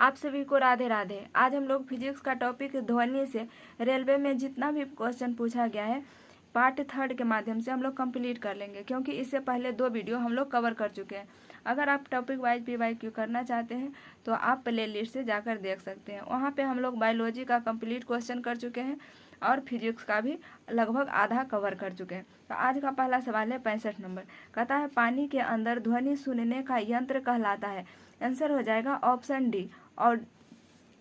आप सभी को राधे राधे। आज हम लोग फिजिक्स का टॉपिक ध्वनि से रेलवे में जितना भी क्वेश्चन पूछा गया है पार्ट 3 के माध्यम से हम लोग कंप्लीट कर लेंगे, क्योंकि इससे पहले 2 वीडियो हम लोग कवर कर चुके हैं। अगर आप टॉपिक वाइज PYQ करना चाहते हैं तो आप प्ले लिस्ट से जाकर देख सकते हैं। वहाँ पे हम लोग बायोलॉजी का कंप्लीट क्वेश्चन कर चुके हैं और फिजिक्स का भी लगभग आधा कवर कर चुके हैं। तो आज का पहला सवाल है 65 नंबर। कहता है पानी के अंदर ध्वनि सुनने का यंत्र कहलाता है। आंसर हो जाएगा ऑप्शन डी और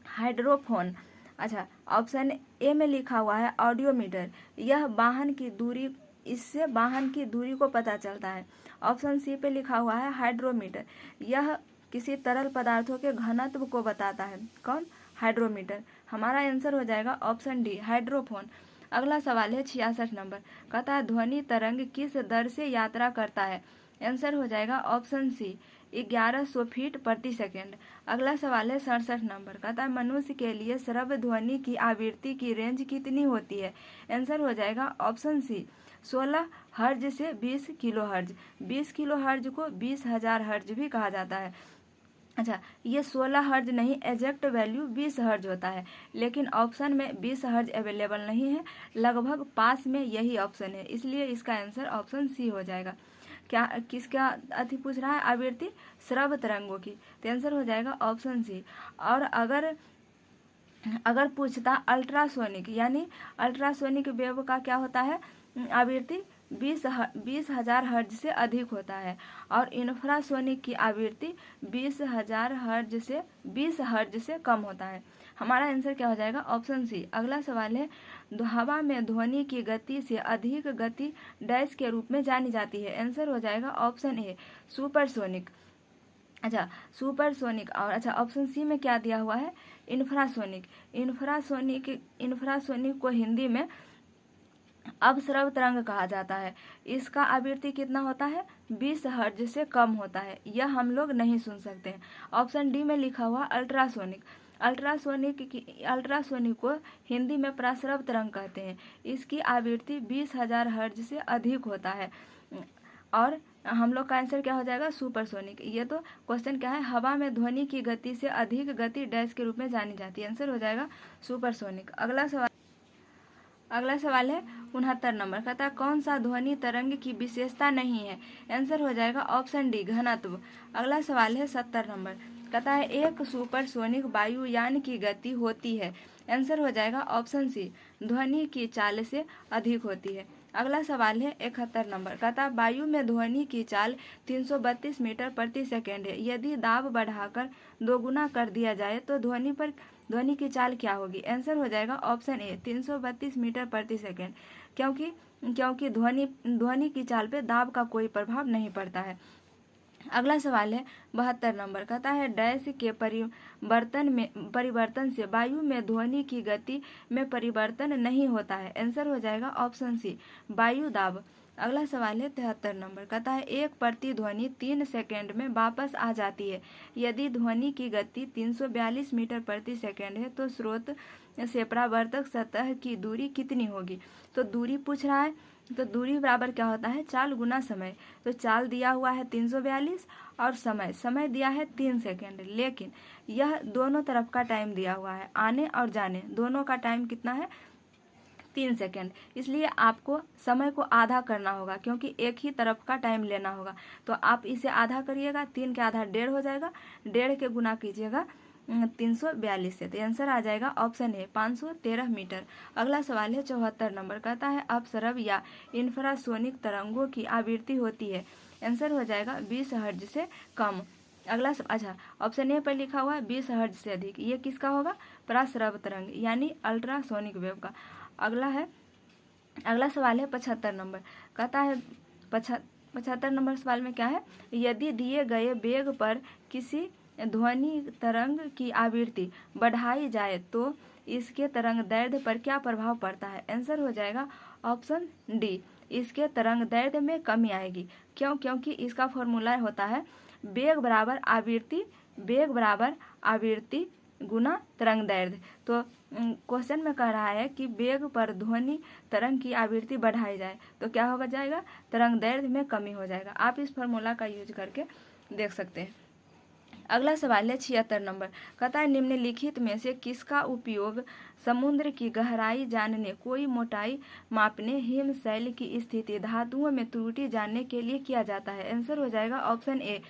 हाइड्रोफोन। अच्छा, ऑप्शन ए में लिखा हुआ है ऑडियोमीटर। यह वाहन की दूरी, इससे वाहन की दूरी को पता चलता है। ऑप्शन सी पे लिखा हुआ है हाइड्रोमीटर। यह किसी तरल पदार्थों के घनत्व को बताता है। कौन? हाइड्रोमीटर। हमारा आंसर हो जाएगा ऑप्शन डी हाइड्रोफोन। अगला सवाल है 66 नंबर। कहता है ध्वनि तरंग किस दर से यात्रा करता है। आंसर हो जाएगा ऑप्शन सी 1100 फीट प्रति सेकेंड। अगला सवाल है 67 नंबर। कहता है मनुष्य के लिए श्रव्य ध्वनि की आवृत्ति की रेंज कितनी होती है। आंसर हो जाएगा ऑप्शन सी 16 हर्ज से 20 किलो हर्ज। 20 किलो हर्ज को 20,000 हर्ज भी कहा जाता है। अच्छा, ये 16 हर्ज नहीं, एग्जैक्ट वैल्यू 20 हर्ज होता है, लेकिन ऑप्शन में 20 हर्ज अवेलेबल नहीं है। लगभग पास में यही ऑप्शन है, इसलिए इसका आंसर ऑप्शन सी हो जाएगा। क्या किसका अति पूछ रहा है? आवृत्ति श्रव्य तरंगों की। तो आंसर हो जाएगा ऑप्शन सी। और अगर पूछता अल्ट्रासोनिक, यानी अल्ट्रासोनिक वेव का क्या होता है? आवृत्ति 20,000 हर्ज से अधिक होता है। और इंफ्रासोनिक की आवृत्ति 20,000 हर्ज से 20 हर्ज से कम होता है। हमारा आंसर क्या हो जाएगा? Option C. अगला सवाल है हवा में ध्वनि की गति से अधिक गति डैश के रूप में जानी जाती है। आंसर हो जाएगा ऑप्शन ए सुपरसोनिक। अच्छा, सुपरसोनिक। और अच्छा, ऑप्शन सी में क्या दिया हुआ है? इंफ्रासोनिक। इंफ्रासोनिक को हिंदी में अवश्रव तरंग कहा जाता है। इसका आवृत्ति कितना होता है? 20 हर्ज से कम होता है। यह हम लोग नहीं सुन सकते हैं। ऑप्शन डी में लिखा हुआ अल्ट्रासोनिक। अल्ट्रासोनिक को हिंदी में प्राश्रव तरंग कहते हैं। इसकी आवृत्ति 20,000 हर्ज से अधिक होता है। और हम लोग का आंसर क्या हो जाएगा? सुपरसोनिक। ये तो क्वेश्चन क्या है? हवा में ध्वनि की गति से अधिक गति डैश के रूप में जानी जाती है। आंसर हो जाएगा सुपरसोनिक। अगला सवाल है 69 नंबर। कहता है कौन सा ध्वनि तरंग की विशेषता नहीं है। आंसर हो जाएगा ऑप्शन डी घनत्व। अगला सवाल है 70 नंबर। कहता है एक सुपरसोनिक वायुयान की गति होती है। आंसर हो जाएगा ऑप्शन सी ध्वनि की चाल से अधिक होती है। अगला सवाल है 71 नंबर। कहता है वायु में ध्वनि की चाल 332 मीटर प्रति सेकेंड है। यदि दाब बढ़ाकर 2 गुना कर दिया जाए तो ध्वनि की चाल क्या होगी। आंसर हो जाएगा ऑप्शन ए 332 मीटर प्रति सेकेंड। क्योंकि ध्वनि की चाल पे दाब का कोई प्रभाव नहीं पड़ता है। अगला सवाल है 72 नंबर। कहता है डैश के परिवर्तन से वायु में ध्वनि की गति में परिवर्तन नहीं होता है। आंसर हो जाएगा ऑप्शन सी वायु दाब। अगला सवाल है 73 नंबर। कहता है एक प्रतिध्वनि 3 सेकेंड में वापस आ जाती है। यदि ध्वनि की गति 342 मीटर प्रति सेकेंड है तो स्रोत से परावर्तक सतह की दूरी कितनी होगी। तो दूरी पूछ रहा है, तो दूरी बराबर क्या होता है? चाल गुना समय। तो चाल दिया हुआ है 342 और समय दिया है 3 सेकेंड, लेकिन यह दोनों तरफ का टाइम दिया हुआ है, आने और जाने दोनों का टाइम कितना है? 3 सेकेंड। इसलिए आपको समय को आधा करना होगा, क्योंकि एक ही तरफ का टाइम लेना होगा। तो आप इसे आधा करिएगा, 3 के आधा 1.5 हो जाएगा, 1.5 के गुना कीजिएगा 342 से। तो आंसर आ जाएगा ऑप्शन है 513 मीटर। अगला सवाल है 74 नंबर। कहता है अपसरव या इंफ्रासोनिक तरंगों की आवृत्ति होती है। आंसर हो जाएगा 20 हर्ज से कम। अच्छा, ऑप्शन ए पर लिखा हुआ है 20 हर्ज से अधिक। ये किसका होगा? पराश्रव तरंग यानी अल्ट्रासोनिक वेव का। अगला सवाल है 75 नंबर। कहता है 75 नंबर सवाल में क्या है? यदि दिए गए वेग पर किसी ध्वनि तरंग की आवृत्ति बढ़ाई जाए तो इसके तरंग दैर्ध्य पर क्या प्रभाव पड़ता है। आंसर हो जाएगा ऑप्शन डी इसके तरंग दैर्ध्य में कमी आएगी। क्योंकि इसका फॉर्मूला होता है वेग बराबर आवृत्ति गुना तरंग दैर्ध्य। तो क्वेश्चन में कह रहा है कि वेग पर ध्वनि तरंग की आवृत्ति बढ़ाई जाए तो क्या होगा जाएगा? तरंग दैर्ध्य में कमी हो जाएगा। आप इस फॉर्मूला का यूज करके देख सकते हैं। अगला सवाल है 76 नंबर, कहता है निम्नलिखित में से किसका उपयोग समुद्र की गहराई जानने, कोई मोटाई मापने, हिमशैल की स्थिति, धातुओं में त्रुटि जानने के लिए किया जाता है। आंसर हो जाएगा ऑप्शन ए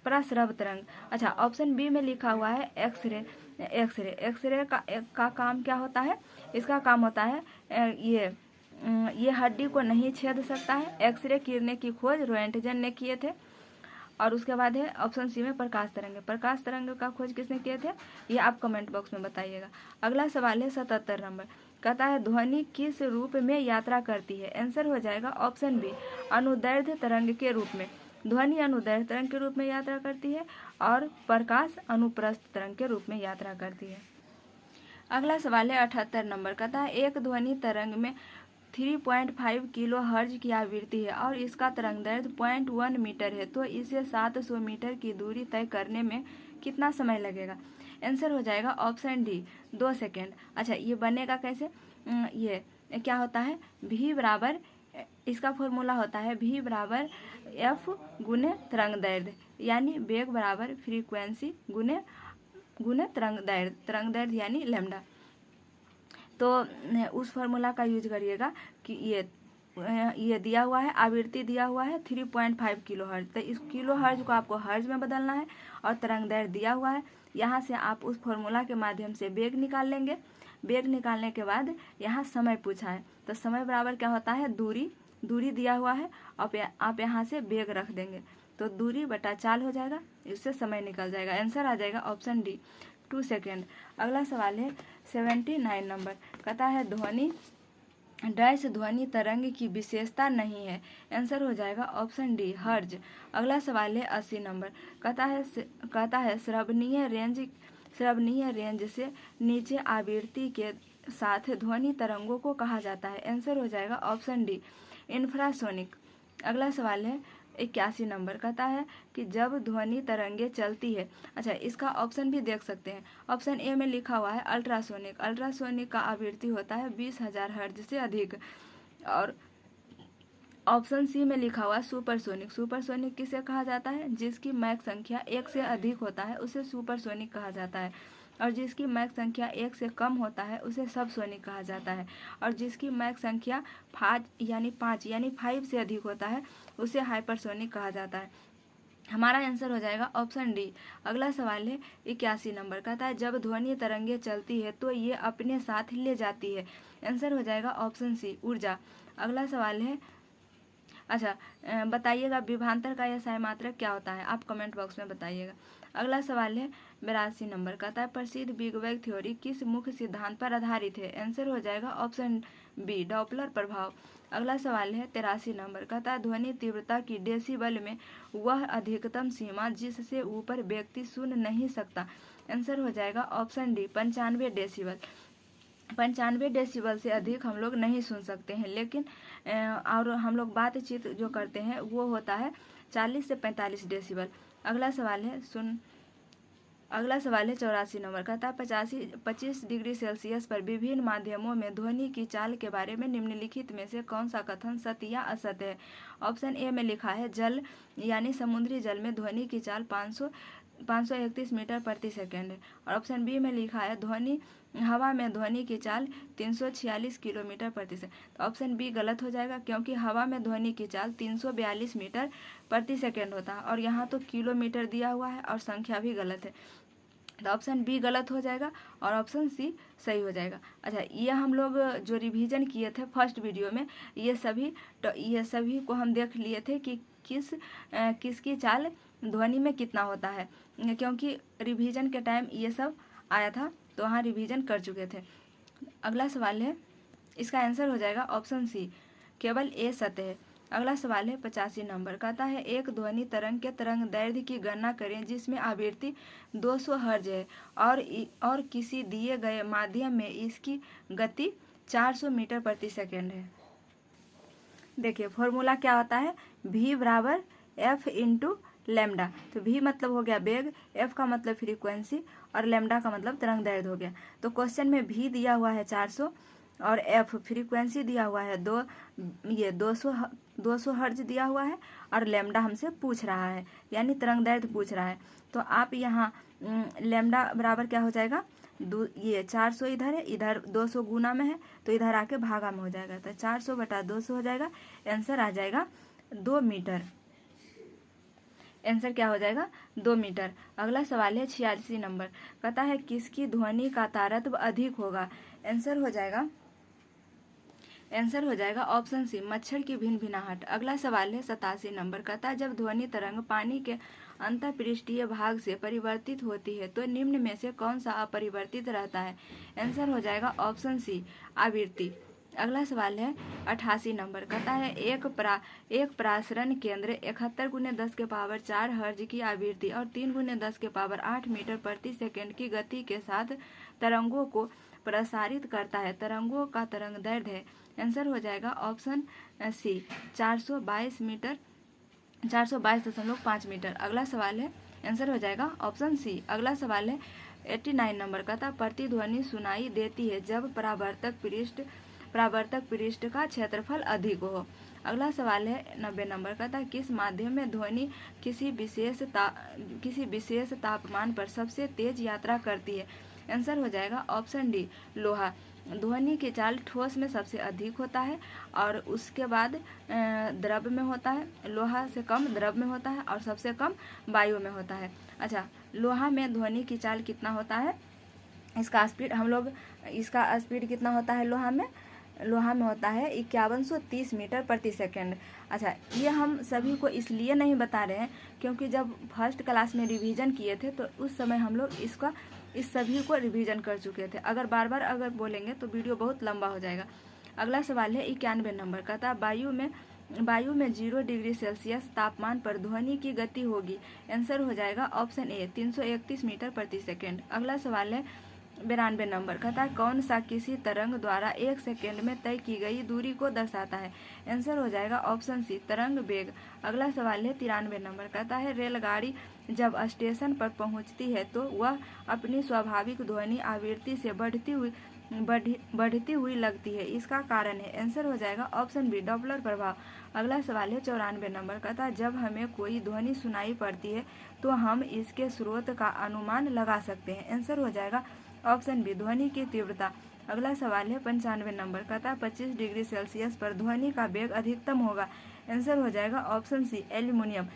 प्रस्रव तरंग। अच्छा, ऑप्शन बी में लिखा हुआ है एक्सरे। एक्सरे एक्सरे का काम क्या होता है? इसका काम होता है ये हड्डी को नहीं छेद सकता है। एक्सरे किरणें की खोज रोएंटजन ने किए थे। और उसके बाद है ऑप्शन सी में प्रकाश तरंग। प्रकाश तरंग का खोज किसने किए थे? ये आप कमेंट बॉक्स में बताइएगा। अगला सवाल है 77 नंबर, कहता है ध्वनि किस रूप में यात्रा करती है? आंसर हो जाएगा ऑप्शन बी अनुदैर्ध्य तरंग के रूप में। ध्वनि अनुदैर्ध्य तरंग के रूप में यात्रा करती है और प्रकाश अनुप्रस्थ तरंग के रूप में यात्रा करती है। अगला सवाल है 78 नंबर, कहता है एक ध्वनि तरंग में 3.5 किलो हर्ज की आवृत्ति है और इसका तरंगदैर्ध्य 0.1 मीटर है, तो इसे 700 मीटर की दूरी तय करने में कितना समय लगेगा? आंसर हो जाएगा ऑप्शन डी 2 सेकेंड। अच्छा, ये बनेगा कैसे? ये क्या होता है? v बराबर, इसका फॉर्मूला होता है v बराबर f गुने तरंगदैर्ध्य, यानी वेग बराबर फ्रीक्वेंसी गुने तरंगदैर्ध्य यानी लैम्डा। तो उस फॉर्मूला का यूज करिएगा कि ये दिया हुआ है, आवृत्ति दिया हुआ है 3.5 किलो हर्ज, तो इस किलो हर्ज को आपको हर्ज में बदलना है और तरंगदैर्ध्य दिया हुआ है। यहाँ से आप उस फॉर्मूला के माध्यम से वेग निकाल लेंगे। वेग निकालने के बाद यहाँ समय पूछा है, तो समय बराबर क्या होता है? दूरी दिया हुआ है, आप यहाँ से वेग रख देंगे तो दूरी बटा चाल हो जाएगा, इससे समय निकल जाएगा। आंसर आ जाएगा ऑप्शन डी 2 सेकेंड। अगला सवाल है 79 नंबर, कहता है ध्वनि तरंग की विशेषता नहीं है। आंसर हो जाएगा ऑप्शन डी हर्ज। अगला सवाल है 80 नंबर, कहता है श्रवणीय रेंज से नीचे आवृत्ति के साथ ध्वनि तरंगों को कहा जाता है। आंसर हो जाएगा ऑप्शन डी इंफ्रासोनिक। अगला सवाल है 81 नंबर, कहता है कि जब ध्वनि तरंगे चलती है। अच्छा, इसका ऑप्शन भी देख सकते हैं। ऑप्शन ए में लिखा हुआ है अल्ट्रासोनिक। अल्ट्रासोनिक का आवृत्ति होता है 20,000 हर्ट्ज से अधिक। और ऑप्शन सी में लिखा हुआ है सुपरसोनिक। सुपरसोनिक किसे कहा जाता है? जिसकी मैक संख्या 1 से अधिक होता है उसे सुपरसोनिक कहा जाता है, और जिसकी मैक संख्या 1 से कम होता है उसे सबसोनिक कहा जाता है, और जिसकी मैक संख्या 5 से अधिक होता है उसे हाइपरसोनिक कहा जाता है। हमारा आंसर हो जाएगा ऑप्शन डी। अगला सवाल है 81 नंबर, कहता है जब ध्वनि तरंगे चलती है तो ये अपने साथ ले जाती है। आंसर हो जाएगा ऑप्शन सी ऊर्जा। अगला सवाल है, अच्छा बताइएगा विभवांतर का यह सही मात्रक क्या होता है? आप कमेंट बॉक्स में बताइएगा। अगला सवाल है 82 नंबर, कहता है प्रसिद्ध बिग बैंग थ्योरी किस मुख्य सिद्धांत पर आधारित है? आंसर हो जाएगा ऑप्शन बी डॉपलर प्रभाव। अगला सवाल है 83 नंबर, कहता है ध्वनि तीव्रता की डेसिबल में वह अधिकतम सीमा जिससे ऊपर व्यक्ति सुन नहीं सकता। आंसर हो जाएगा ऑप्शन डी 95 डेसिबल। 95 डेसिबल से अधिक हम लोग नहीं सुन सकते हैं, लेकिन और हम लोग बातचीत जो करते हैं वो होता है 40 से 45 डेसिबल। अगला सवाल है 84 नंबर, कहता है 25 डिग्री सेल्सियस पर विभिन्न माध्यमों में ध्वनि की चाल के बारे में निम्नलिखित में से कौन सा कथन सत्य या असत्य है? ऑप्शन ए में लिखा है जल यानी समुद्री जल में ध्वनि की चाल 531 मीटर प्रति सेकेंड है, और ऑप्शन बी में लिखा है हवा में ध्वनि की चाल 346 किलोमीटर प्रति सेकेंड। तो ऑप्शन बी गलत हो जाएगा, क्योंकि हवा में ध्वनि की चाल 342 मीटर प्रति सेकेंड होता है, और यहाँ तो किलोमीटर दिया हुआ है और संख्या भी गलत है, तो ऑप्शन बी गलत हो जाएगा और ऑप्शन सी सही हो जाएगा। अच्छा, ये हम लोग जो रिवीजन किए थे फर्स्ट वीडियो में, ये सभी को हम देख लिए थे कि किसकी चाल ध्वनि में कितना होता है, क्योंकि रिवीजन के टाइम ये सब आया था, तो वहाँ रिवीजन कर चुके थे। अगला सवाल है, इसका आंसर हो जाएगा ऑप्शन सी केवल ए सत्य है। अगला सवाल है 85 नंबर, कहता है एक ध्वनि तरंग के तरंगदैर्ध्य की गणना करें जिसमें आवृत्ति 200 हर्ज है और किसी दिए गए माध्यम में इसकी गति 400 मीटर प्रति सेकेंड है। देखिए फॉर्मूला क्या होता है, v बराबर f इंटू लैम्डा। तो v मतलब हो गया वेग, f का मतलब फ्रीक्वेंसी और लैम्डा का मतलब तरंगदैर्ध्य हो गया। तो क्वेश्चन में v दिया हुआ है 400 और एफ फ्रीक्वेंसी दिया हुआ है 200 हर्ज दिया हुआ है, और लैम्डा हमसे पूछ रहा है, यानी तरंग दैर्ध्य पूछ रहा है। तो आप यहाँ लैम्डा बराबर क्या हो जाएगा, ये 400 इधर है, इधर 200 गुना में है, तो इधर आके भागा में हो जाएगा, तो 400 बटा 200 हो जाएगा। आंसर आ जाएगा 2 मीटर। आंसर क्या हो जाएगा, 2 मीटर। अगला सवाल है 86 नंबर, कहता है किसकी ध्वनि का तारतम्य अधिक होगा। आंसर हो जाएगा ऑप्शन सी, मच्छर की भिनभिनाहट। अगला सवाल है 87 नंबर, कहता है जब ध्वनि तरंग पानी के अंतःपृष्ठीय भाग से परिवर्तित होती है तो निम्न में से कौन सा अपरिवर्तित रहता है। आंसर हो जाएगा ऑप्शन सी, आवृत्ति। अगला सवाल है 88 नंबर, कहता है एक प्रासरण केंद्र 71 × 10⁴ हर्ज की आवृत्ति और 3 × 10⁸ मीटर प्रति सेकंड की गति के साथ तरंगों को प्रसारित करता है, तरंगों का तरंग दैर्ध्य है। आंसर हो जाएगा ऑप्शन सी, 422.5 मीटर। अगला सवाल है, आंसर हो जाएगा ऑप्शन सी। अगला सवाल है 89 नंबर, कहता प्रतिध्वनि सुनाई देती है जब परावर्तक पृष्ठ का क्षेत्रफल अधिक हो। अगला सवाल है 90 नंबर, कहता है किस माध्यम में ध्वनि किसी विशेष तापमान पर सबसे तेज यात्रा करती है। आंसर हो जाएगा ऑप्शन डी, लोहा। ध्वनि की चाल ठोस में सबसे अधिक होता है और उसके बाद द्रव में होता है, लोहा से कम द्रव में होता है और सबसे कम वायु में होता है। अच्छा, लोहा में ध्वनि की चाल कितना होता है, इसका स्पीड कितना होता है लोहा में होता है 5130 मीटर प्रति सेकंड। अच्छा, ये हम सभी को इसलिए नहीं बता रहे हैं क्योंकि जब फर्स्ट क्लास में रिवीजन किए थे तो उस समय हम लोग इस सभी को रिवीजन कर चुके थे। अगर बार बार बोलेंगे तो वीडियो बहुत लंबा हो जाएगा। अगला सवाल है 91 नंबर, कहता है वायु में 0 डिग्री सेल्सियस तापमान पर ध्वनि की गति होगी। आंसर हो जाएगा ऑप्शन ए, 331 मीटर प्रति सेकंड। अगला सवाल है 92 नंबर, कहता है कौन सा किसी तरंग द्वारा 1 सेकंड में तय की गई दूरी को दर्शाता है। आंसर हो जाएगा ऑप्शन सी, तरंग वेग। अगला सवाल है 93 नंबर, कहता है रेलगाड़ी जब स्टेशन पर पहुंचती है तो वह अपनी स्वाभाविक ध्वनि आवृत्ति से बढ़ती हुई लगती है, इसका कारण है। आंसर हो जाएगा ऑप्शन बी, डॉपलर प्रभाव। अगला सवाल है 94 नंबर, कहता है जब हमें कोई ध्वनि सुनाई पड़ती है तो हम इसके स्रोत का अनुमान लगा सकते हैं। आंसर हो जाएगा ऑप्शन बी, ध्वनि की तीव्रता। अगला सवाल है 95 नंबर, कहता है 25 डिग्री सेल्सियस पर ध्वनि का वेग अधिकतम होगा। आंसर हो जाएगा ऑप्शन सी, एल्यूमिनियम।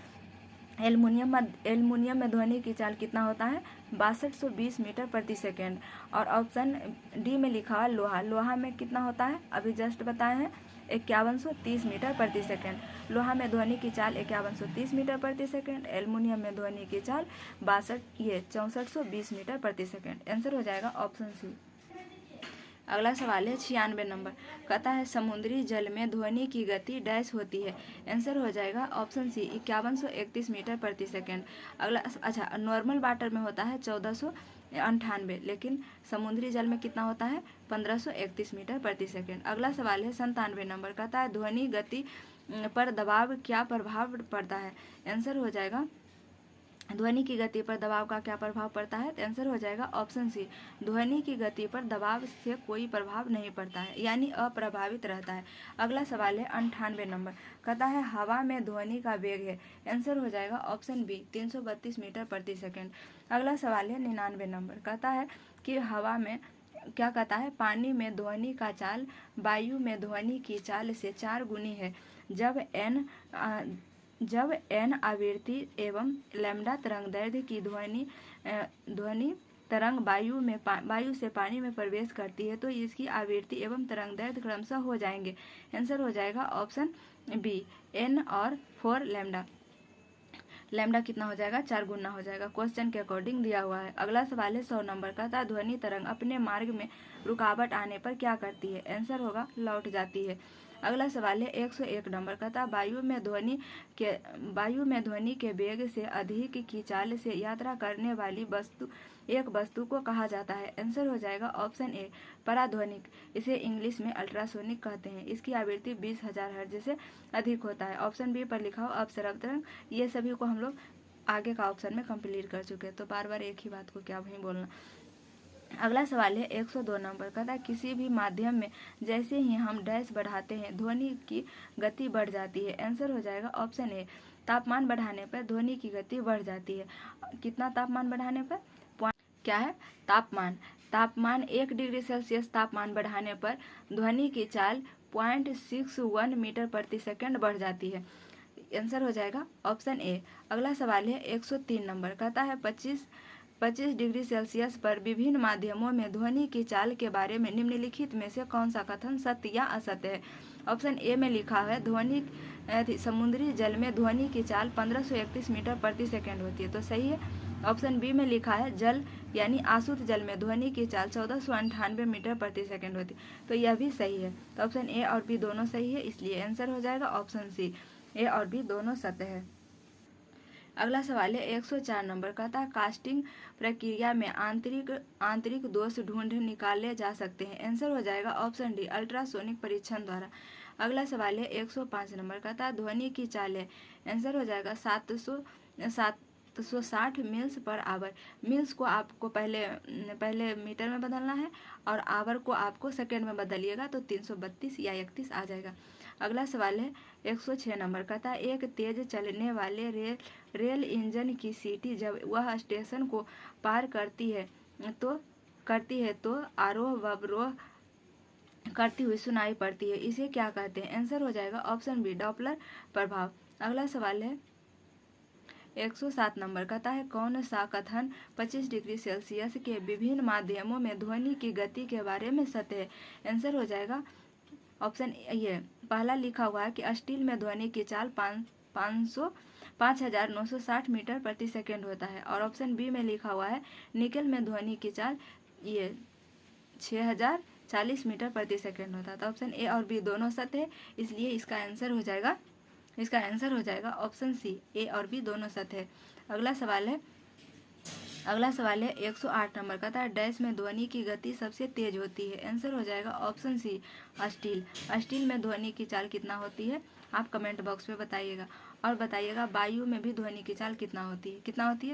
एल्युमिनियम में ध्वनि की चाल कितना होता है, 6220 मीटर प्रति सेकंड। और ऑप्शन डी में लिखा हुआ लोहा में कितना होता है, अभी जस्ट बताए हैं, 5130 मीटर प्रति सेकंड। लोहा में ध्वनि की चाल 5130 मीटर प्रति सेकंड, एल्युमिनियम में ध्वनि की चाल 6420 मीटर प्रति सेकंड। आंसर हो जाएगा ऑप्शन सी। अगला सवाल है 96 नंबर, कहता है समुद्री जल में ध्वनि की गति डैश होती है। आंसर हो जाएगा ऑप्शन सी, 5131 मीटर प्रति सेकंड। अगला, अच्छा, नॉर्मल वाटर में होता है 1498, लेकिन समुद्री जल में कितना होता है, 1531 मीटर प्रति सेकंड। अगला सवाल है 97 नंबर, कहता है ध्वनि गति पर दबाव क्या प्रभाव पड़ता है। आंसर हो जाएगा ध्वनि की गति पर दबाव का क्या प्रभाव पड़ता है। आंसर हो जाएगा ऑप्शन सी, ध्वनि की गति पर दबाव से कोई प्रभाव नहीं पड़ता है, यानी अप्रभावित रहता है। अगला सवाल है 98 नंबर, कहता है हवा में ध्वनि का वेग है। आंसर हो जाएगा ऑप्शन बी, 332 मीटर प्रति सेकंड। अगला सवाल है 99 नंबर, कहता है कि हवा में क्या कहता है, पानी में ध्वनि का चाल वायु में ध्वनि की चाल से 4 गुनी है जब n आवृत्ति एवं लैम्डा तरंग दैर्ध्य की ध्वनि तरंग वायु से पानी में प्रवेश करती है तो इसकी आवृत्ति एवं तरंग दैर्ध्य क्रमशः हो जाएंगे। आंसर हो जाएगा ऑप्शन बी, n और 4 लैम्डा। लैम्डा कितना हो जाएगा, 4 गुना हो जाएगा, क्वेश्चन के अकॉर्डिंग दिया हुआ है। अगला सवाल है 100 नंबर, कहता ध्वनि तरंग अपने मार्ग में रुकावट आने पर क्या करती है। आंसर होगा लौट जाती है। अगला सवाल है 101 नंबर, कहता वायु में ध्वनि के वेग से अधिक की चाल से यात्रा करने वाली वस्तु को कहा जाता है। आंसर हो जाएगा ऑप्शन ए, पराध्वनिक। इसे इंग्लिश में अल्ट्रासोनिक कहते हैं। इसकी आवृत्ति 20,000 हर्ट्ज से अधिक होता है। ऑप्शन बी पर लिखा हो अपसरब तरंग। ये सभी को हम लोग आगे का ऑप्शन में कंप्लीट कर चुके हैं, तो बार बार एक ही बात को क्या वहीं बोलना। अगला सवाल है 102 नंबर का था, किसी भी माध्यम में जैसे ही हम डैश बढ़ाते हैं ध्वनि की गति बढ़ जाती है। आंसर हो जाएगा ऑप्शन ए, तापमान बढ़ाने पर ध्वनि की गति बढ़ जाती है। कितना तापमान बढ़ाने पर? क्या है? तापमान। तापमान 1 डिग्री सेल्सियस तापमान बढ़ाने पर ध्वनि की चाल 0.61 मीटर प्रति सेकंड बढ़ जाती है। आंसर हो जाएगा ऑप्शन ए। अगला सवाल है 103 नंबर, कहता है 25 डिग्री सेल्सियस पर विभिन्न माध्यमों में ध्वनि की चाल के बारे में निम्नलिखित में से कौन सा कथन सत्य या असत्य है? ऑप्शन ए में लिखा है समुद्री जल में ध्वनि की चाल 1531 मीटर प्रति सेकंड होती है, तो सही है। ऑप्शन बी में लिखा है जल यानी आशुद्ध जल में ध्वनि की चाल 1498 मीटर प्रति सेकंड होती है, तो यह भी सही है। तो ऑप्शन ए और बी दोनों सही है, इसलिए आंसर हो जाएगा ऑप्शन सी, ए और बी दोनों सत्य है। अगला सवाल है 104 नंबर का था, कास्टिंग प्रक्रिया में आंतरिक दोष ढूंढ निकाले जा सकते हैं। आंसर हो जाएगा ऑप्शन डी, अल्ट्रासोनिक परीक्षण द्वारा। अगला सवाल है 105 नंबर का था, ध्वनि की चाल है। आंसर हो जाएगा 760 मील्स पर आवर। मील्स को आपको पहले मीटर में बदलना है और आवर को आपको सेकेंड में बदलिएगा तो 332 या 31 आ जाएगा। अगला सवाल है 106 नंबर का था, एक तेज चलने वाले रेल इंजन की सीटी जब वह स्टेशन को पार करती है तो आरोह अवरोह करती हुई सुनाई पड़ती है, इसे क्या कहते हैं? आंसर हो जाएगा ऑप्शन बी, डॉपलर प्रभाव। अगला सवाल है 107 नंबर का है, कौन सा कथन 25 डिग्री सेल्सियस के विभिन्न माध्यमों में ध्वनि की गति के बारे में सत्य है? आंसर हो जाएगा ऑप्शन ये, पहला लिखा हुआ है कि स्टील में ध्वनि की चाल 5960 मीटर प्रति सेकंड होता है, और ऑप्शन बी में लिखा हुआ है निकल में ध्वनि की चाल ये 6040 मीटर प्रति सेकंड होता है। तो ऑप्शन ए और बी दोनों सत्य है, इसलिए इसका आंसर हो जाएगा ऑप्शन सी, ए और बी दोनों सत्य है। अगला सवाल है 108 नंबर का था, डैश में ध्वनि की गति सबसे तेज होती है। आंसर हो जाएगा ऑप्शन सी, स्टील में ध्वनि की चाल कितना होती है? आप कमेंट बॉक्स में बताइएगा, और बताइएगा वायु में भी ध्वनि की चाल कितना होती है?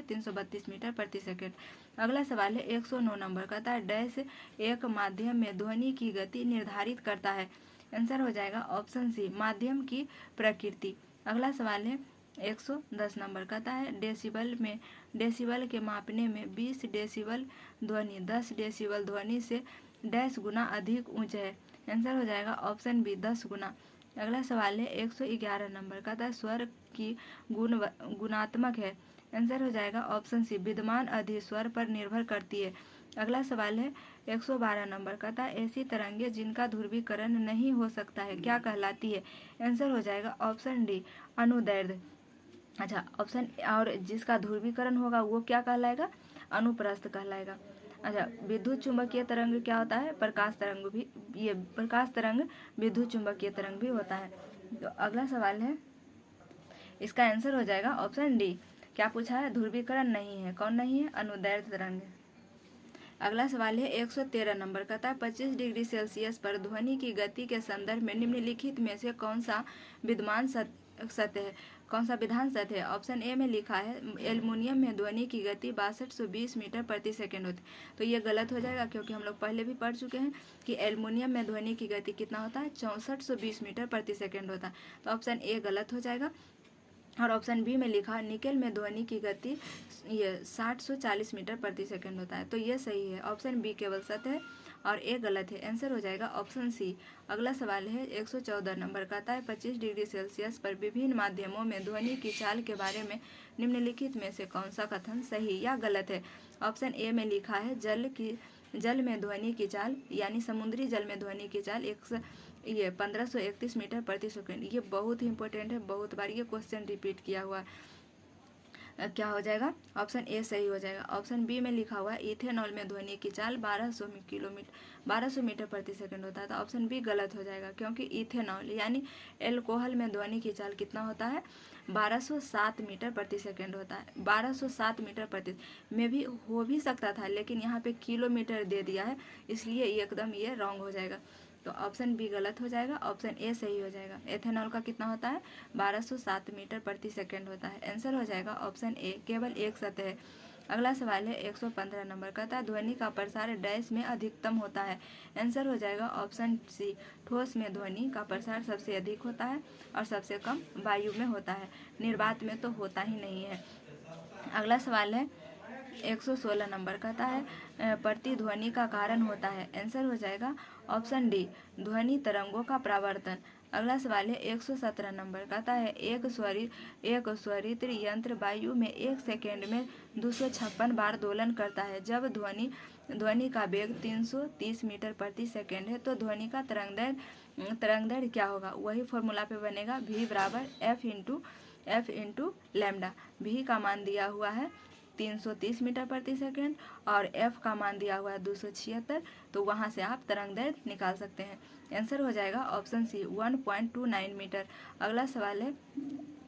332 मीटर प्रति सेकंड। अगला सवाल है 109 नंबर का था, डैश एक माध्यम में ध्वनि की गति निर्धारित करता है। आंसर हो जाएगा ऑप्शन सी, माध्यम की प्रकृति। अगला सवाल है 110 नंबर का है, डेसिबल के मापने में 20 डेसिबल ध्वनि 10 डेसिबल ध्वनि से डैश गुना अधिक ऊंचे है। आंसर हो जाएगा ऑप्शन बी, 10 गुना। अगला सवाल है 111 नंबर का था, स्वर की गुणात्मक है। आंसर हो जाएगा ऑप्शन सी, विद्यमान अधि स्वर पर निर्भर करती है। अगला सवाल है 112 नंबर का था, ऐसी तरंगे जिनका ध्रुवीकरण नहीं हो सकता है क्या कहलाती है? आंसर हो जाएगा ऑप्शन डी, अनुदैर्ध्य। अच्छा, ऑप्शन और जिसका ध्रुवीकरण होगा वो क्या कहलाएगा? अनुप्रस्थ कहलाएगा। अच्छा, विद्युत चुंबकीय तरंग क्या होता है? प्रकाश तरंग विद्युत चुंबकीय तरंग भी होता है। तो अगला सवाल है, इसका आंसर हो जाएगा ऑप्शन डी। क्या पूछा है? ध्रुवीकरण नहीं है। कौन नहीं है? अनुदैर्ध्य तरंग। अगला सवाल है 113 नंबर का था, 25 डिग्री सेल्सियस पर ध्वनि की गति के संदर्भ में निम्नलिखित में से कौन सा विद्यमान सत्य है? कौन सा विधान सत्य है? ऑप्शन ए में लिखा है एल्युमिनियम में ध्वनि की गति 6220 मीटर प्रति सेकंड होती है, तो ये गलत हो जाएगा, क्योंकि हम लोग पहले भी पढ़ चुके हैं कि एल्युमिनियम में ध्वनि की गति कितना होता है? 6420 मीटर प्रति सेकंड होता है, तो ऑप्शन ए गलत हो जाएगा। और ऑप्शन बी में लिखा निकेल में ध्वनि की गति ये 6040 मीटर प्रति सेकंड होता है, तो ये सही है। ऑप्शन बी केवल सत्य है और ए गलत है। आंसर हो जाएगा ऑप्शन सी। अगला सवाल है 114 नंबर का है, 25 डिग्री सेल्सियस पर विभिन्न माध्यमों में ध्वनि की चाल के बारे में निम्नलिखित में से कौन सा कथन सही या गलत है? ऑप्शन ए में लिखा है जल में ध्वनि की चाल यानी समुद्री जल में ध्वनि की चाल 1531 मीटर प्रति सेकंड। ये बहुत ही इंपॉर्टेंट है, बहुत बार ये क्वेश्चन रिपीट किया हुआ है। क्या हो जाएगा? ऑप्शन ए सही हो जाएगा। ऑप्शन बी में लिखा हुआ है इथेनॉल में ध्वनि की चाल 1200 मीटर प्रति सेकंड होता है, तो ऑप्शन बी गलत हो जाएगा, क्योंकि इथेनॉल यानी एल्कोहल में ध्वनि की चाल कितना होता है? 1207 मीटर प्रति सेकंड होता है। 1207 मीटर प्रति में भी हो भी सकता था, लेकिन यहाँ पे किलोमीटर दे दिया है, इसलिए एकदम ये रॉन्ग हो जाएगा, तो ऑप्शन बी गलत हो जाएगा, ऑप्शन ए सही हो जाएगा। एथेनॉल का कितना होता है? 1207 मीटर प्रति सेकंड होता है। आंसर हो जाएगा ऑप्शन ए, केवल एक सत्य है। अगला सवाल है 115 नंबर का था ध्वनि का प्रसार डैश में अधिकतम होता है। आंसर हो जाएगा ऑप्शन सी, ठोस में ध्वनि का प्रसार सबसे अधिक होता है और सबसे कम वायु में होता है, निर्वात में तो होता ही नहीं है। अगला सवाल है 116 नंबर का है प्रतिध्वनि का कारण होता है। आंसर हो जाएगा ऑप्शन डी, ध्वनि तरंगों का परावर्तन। अगला सवाल है 117 नंबर का है एक स्वरित यंत्र वायु में 1 सेकेंड में 256 बार दोलन करता है। जब ध्वनि का वेग 330 मीटर प्रति सेकेंड है तो ध्वनि का तरंग दैर्ध्य क्या होगा? वही फॉर्मूला पे बनेगा, v बराबर एफ इंटू लैम्डा। v का मान दिया हुआ है 330 मीटर प्रति सेकेंड और f का मान दिया हुआ है 276, तो वहाँ से आप तरंग दैर्ध्य निकाल सकते हैं। आंसर हो जाएगा ऑप्शन सी, 1.29 मीटर। अगला सवाल है,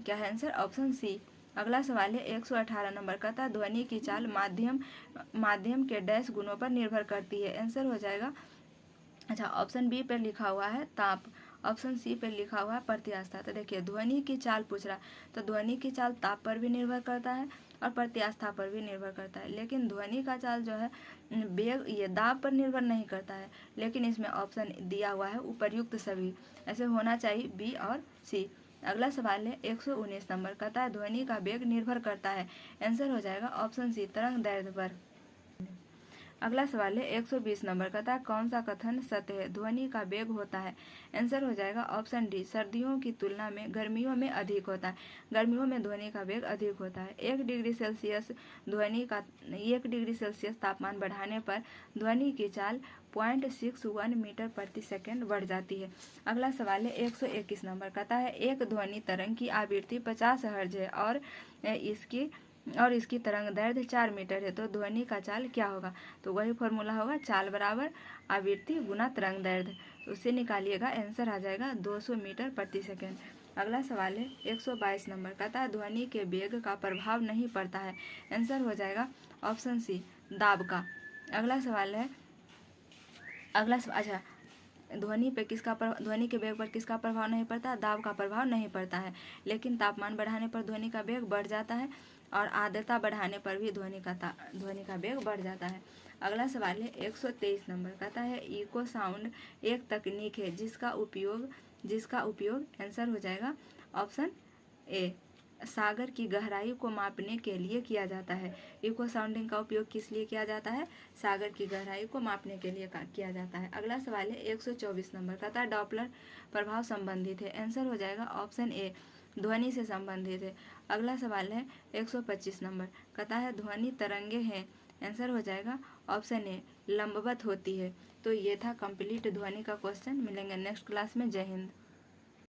क्या है आंसर? Option C. अगला सवाल है 118 नंबर का था ध्वनि की चाल माध्यम के डैश गुणों पर निर्भर करती है। आंसर हो जाएगा, अच्छा ऑप्शन बी पर लिखा हुआ है ताप, ऑप्शन सी पर लिखा हुआ है प्रत्यास्था। तो देखिए ध्वनि की चाल पूछ रहा, तो ध्वनि की चाल ताप पर भी निर्भर करता है और प्रत्यास्था पर भी निर्भर करता है, लेकिन ध्वनि का चाल जो है वेग ये दाब पर निर्भर नहीं करता है। लेकिन इसमें ऑप्शन दिया हुआ है उपर्युक्त सभी, ऐसे होना चाहिए बी और सी। अगला सवाल है 119 नंबर का था ध्वनि का वेग निर्भर करता है। आंसर हो जाएगा ऑप्शन सी, तरंग दैर्ध्य पर। अगला सवाल है 120 नंबर का था कौन सा कथन सत्य है? ध्वनि का वेग होता है। आंसर हो जाएगा ऑप्शन डी, सर्दियों की तुलना में गर्मियों में अधिक होता है। गर्मियों में ध्वनि का वेग अधिक होता है। 1 डिग्री सेल्सियस तापमान बढ़ाने पर ध्वनि की चाल 0.61 मीटर प्रति सेकेंड बढ़ जाती है। अगला सवाल है 121 नंबर का है एक ध्वनि तरंग की आवृत्ति 50 हर्ट्ज है और इसकी तरंग दैर्ध्य 4 मीटर है, तो ध्वनि का चाल क्या होगा? तो वही फॉर्मूला होगा, चाल बराबर आवृत्ति गुना तरंग दैर्ध्य, तो उससे निकालिएगा, आंसर आ जाएगा 200 मीटर प्रति सेकेंड। अगला सवाल है 122 नंबर का था ध्वनि के वेग का प्रभाव नहीं पड़ता है। आंसर हो जाएगा ऑप्शन सी, दाब का। अगला सवाल है अच्छा ध्वनि के वेग पर किसका प्रभाव नहीं पड़ता? दाब का प्रभाव नहीं पड़ता है, लेकिन तापमान बढ़ाने पर ध्वनि का वेग बढ़ जाता है और आर्द्रता बढ़ाने पर भी ध्वनि का वेग बढ़ जाता है। अगला सवाल है 123 नंबर का है इको साउंड एक तकनीक है जिसका उपयोग आंसर हो जाएगा ऑप्शन ए, सागर की गहराई को मापने के लिए किया जाता है। इको साउंडिंग का उपयोग किस लिए किया जाता है? सागर की गहराई को मापने के लिए किया जाता है। अगला सवाल है 124 नंबर का था डॉपलर प्रभाव संबंधित है। आंसर हो जाएगा ऑप्शन ए, ध्वनि से संबंधित है। अगला सवाल है 125 नंबर कहता है ध्वनि तरंगे हैं। आंसर हो जाएगा ऑप्शन ए, लंबवत होती है। तो ये था कंप्लीट ध्वनि का क्वेश्चन। मिलेंगे नेक्स्ट क्लास में। जय हिंद।